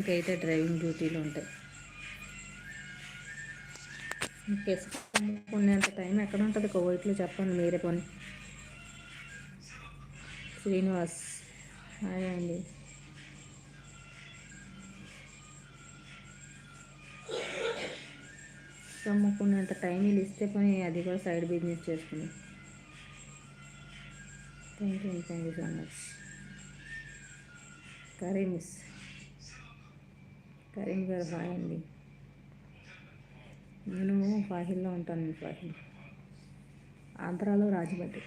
ఇంకైతే డ్రైవింగ్ డ్యూటీలు ఉంటాయి. ఇంకేసుకునేంత టైం ఎక్కడ ఉంటుంది కోవైట్లో చెప్పండి మీరే పోనీ. శ్రీనివాస్ హాయ్ అండి. అమ్ముకునేంత టైం వీళ్ళు ఇస్తే పని అది కూడా సైడ్ బిజినెస్ చేసుకుని. Thank you so much. Karim గారు హాయ్ అండి. నేను ఫాహిల్లో ఉంటాను. నేను ఫాహిల్ ఆంధ్రాలో రాజమండ్రి.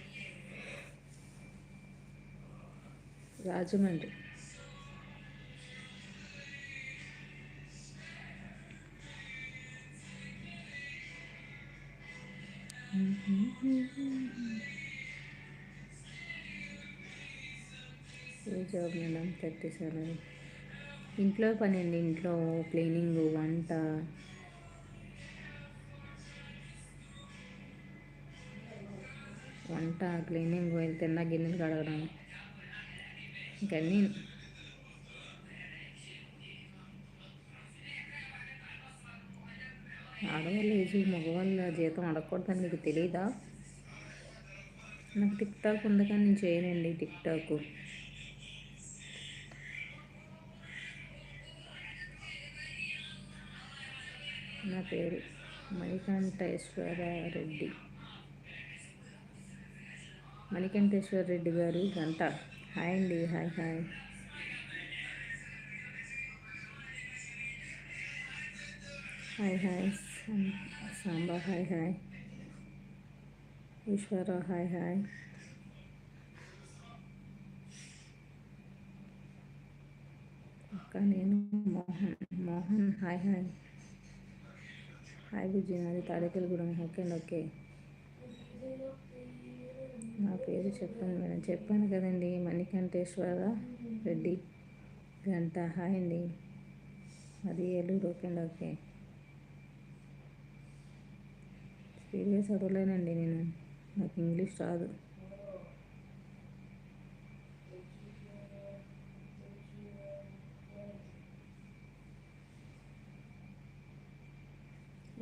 ఏ జాబ్ మేడం? 37. ఇంట్లో పని అండి. ఇంట్లో క్లీనింగ్, వంట క్లీనింగ్, తిన్న గిన్నెలు కడగడం, ఇంకన్నీ. ఆడవాళ్ళ ఏజ్ మగవాళ్ళ జీతం అడగకూడదని మీకు తెలీదా? నాకు టిక్ టాక్ ఉంది కానీ నేను చేయనండి టిక్ టాక్. నా పేరు మణికంఠేశ్వర రెడ్డి గారు గంట. హాయ్ అండి. Hi hi. Hi hi. Samba hi hi. Eswararao hi hi. అక్క నేను Mohan hi hi. Hi Bujji, నాది తాడేపల్లిగూడెం. ఓకే అండి. ఓకే. నా పేరు చెప్పండి మేడం. చెప్పాను కదండి, మణికంఠేశ్వర రెడ్డి గంట. హాయ్ అండి. అది ఏలూరు. ఓకే అండి. ఓకే. స్పీడ్గా చదవలేనండి నేను, నాకు ఇంగ్లీష్ రాదు.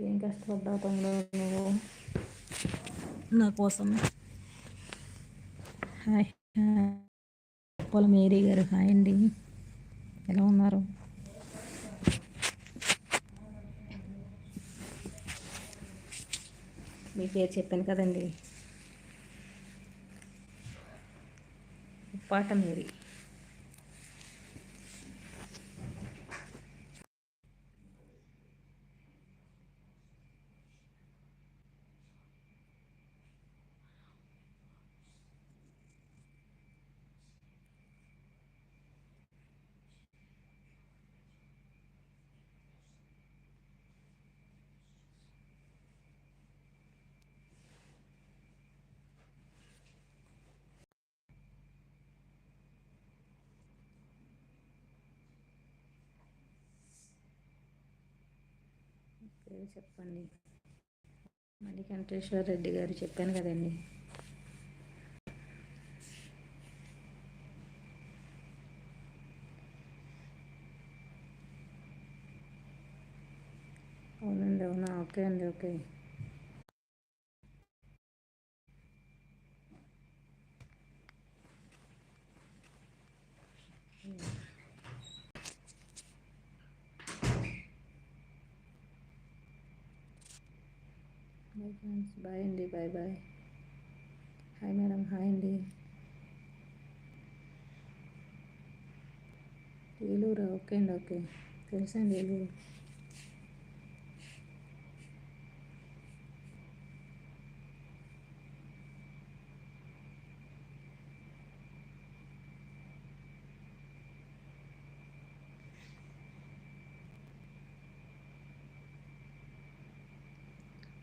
ఏం కష్టపడ్డావు తమ్ముడు నువ్వు నా కోసం. Hi hi. పొల మేరీ గారు హాయ్ అండి. ఎలా ఉన్నారు? మీ పేరు చెప్పాను కదండి, ఉప్పాట మేరీ. పేరు చెప్పండి. మణికంఠేశ్వర రెడ్డి గారు చెప్పాను కదండి. అవునండి. అవునా? ఓకే అండి. ఓకే. Bye friends. బాయ్ అండి. Bye bye. Hi madam. Hi అండి. ఏలూరా? ఓకే అండి. ఓకే. తెలుసండి ఏలూరు.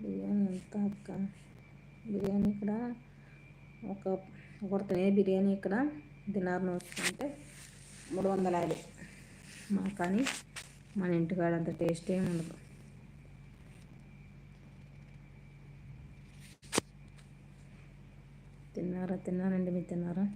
బిర్యానీ ఎంత అక్క? బిర్యానీ ఇక్కడ ఒకరు తినే బిర్యానీ ఇక్కడ దినార్ వస్తుంటే 350. కానీ మన ఇంటికాడ అంత టేస్ట్ ఏమి ఉండదు. తిన్నానండి. మీరు తిన్నారా?